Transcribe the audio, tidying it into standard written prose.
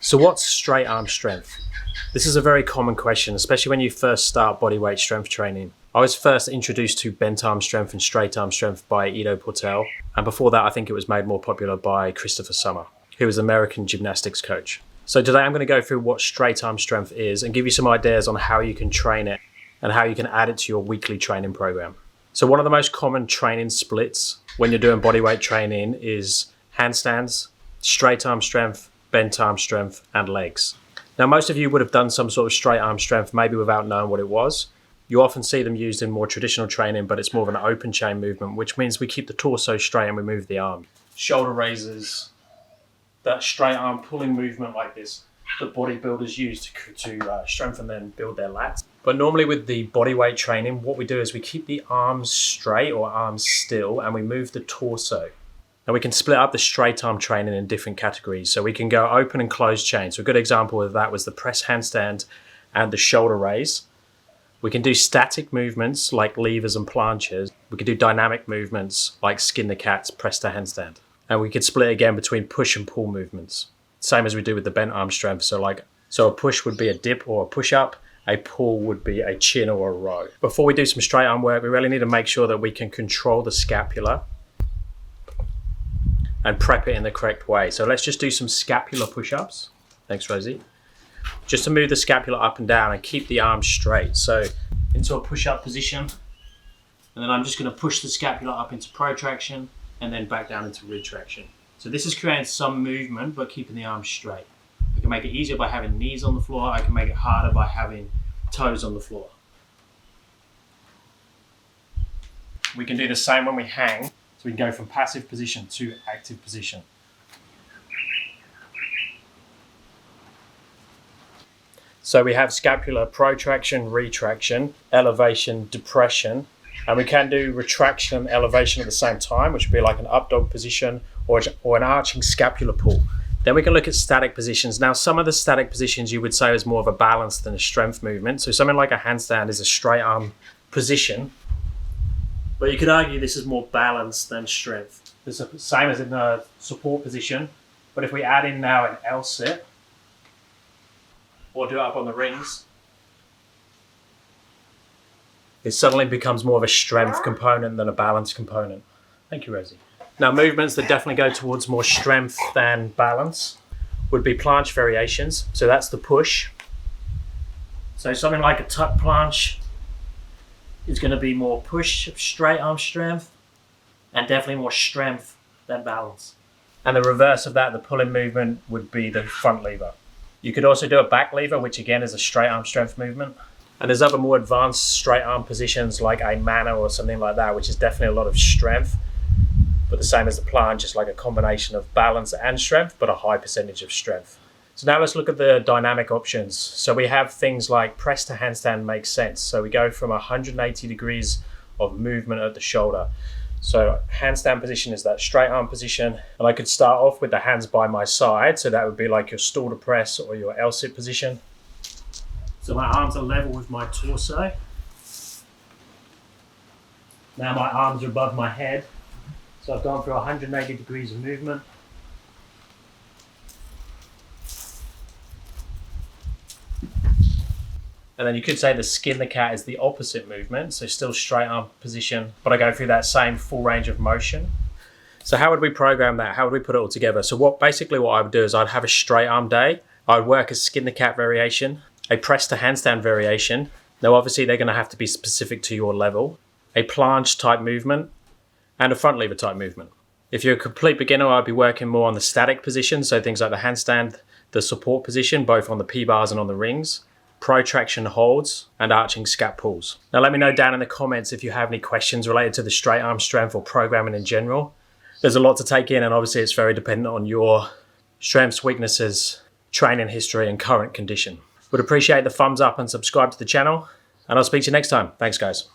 So what's straight arm strength? This is a very common question, especially when you first start bodyweight strength training. I was first introduced to bent arm strength and straight arm strength by Ido Portal, and before that I think it was made more popular by Christopher Summer, who was an American gymnastics coach. So today I'm going to go through what straight arm strength is and give you some ideas on how you can train it and how you can add it to your weekly training program. So one of the most common training splits when you're doing bodyweight training is handstands, straight arm strength, bent arm strength, and legs. Now, most of you would have done some sort of straight arm strength, maybe without knowing what it was. You often see them used in more traditional training, but it's more of an open chain movement, which means we keep the torso straight and we move the arm. Shoulder raises, that straight arm pulling movement like this that bodybuilders use to strengthen and build their lats. But normally with the bodyweight training, what we do is we keep the arms straight or arms still and we move the torso. And we can split up the straight arm training in different categories. So we can go open and closed chain. So a good example of that was the press handstand and the shoulder raise. We can do static movements like levers and planches. We can do dynamic movements like skin the cats, press to handstand. And we could split again between push and pull movements. Same as we do with the bent arm strength. So a push would be a dip or a push up. A pull would be a chin or a row. Before we do some straight arm work, we really need to make sure that we can control the scapula and prep it in the correct way. So let's just do some scapular push ups. Thanks, Rosie. Just to move the scapula up and down and keep the arms straight. So into a push up position, and then I'm just gonna push the scapula up into protraction and then back down into retraction. So this is creating some movement, but keeping the arms straight. I can make it easier by having knees on the floor. I can make it harder by having toes on the floor. We can do the same when we hang. So we can go from passive position to active position. So we have scapular protraction, retraction, elevation, depression, and we can do retraction and elevation at the same time, which would be like an up dog position or an arching scapular pull. Then we can look at static positions. Now, some of the static positions you would say is more of a balance than a strength movement. So something like a handstand is a straight arm position, but you could argue this is more balance than strength. It's the same as in a support position, but if we add in now an L sit, or do it up on the rings, it suddenly becomes more of a strength component than a balance component. Thank you, Rosie. Now, movements that definitely go towards more strength than balance would be planche variations. So that's the push. So something like a tuck planche is going to be more push, straight arm strength, and definitely more strength than balance. And the reverse of that, the pulling movement, would be the front lever. You could also do a back lever, which again is a straight arm strength movement. And there's other more advanced straight arm positions like a manna or something like that, which is definitely a lot of strength. But the same as the planche, just like a combination of balance and strength, but a high percentage of strength. So now let's look at the dynamic options. So we have things like press to handstand makes sense. So we go from 180 degrees of movement at the shoulder. So handstand position is that straight arm position. And I could start off with the hands by my side. So that would be like your stool to press or your L sit position. So my arms are level with my torso. Now my arms are above my head. So I've gone through 180 degrees of movement. And then you could say the skin the cat is the opposite movement, so still straight arm position, but I go through that same full range of motion. So how would we program that? How would we put it all together? So basically what I would do is I'd have a straight arm day. I'd work a skin the cat variation, a press to handstand variation. Now obviously they're going to have to be specific to your level, a planche type movement, and a front lever type movement. If you're a complete beginner, I'd be working more on the static position, so things like the handstand, the support position, both on the P-bars and on the rings, protraction holds, and arching scap pulls. Now let me know down in the comments if you have any questions related to the straight arm strength or programming in general. There's a lot to take in, and obviously it's very dependent on your strengths, weaknesses, training history, and current condition. Would appreciate the thumbs up and subscribe to the channel, and I'll speak to you next time. Thanks, guys.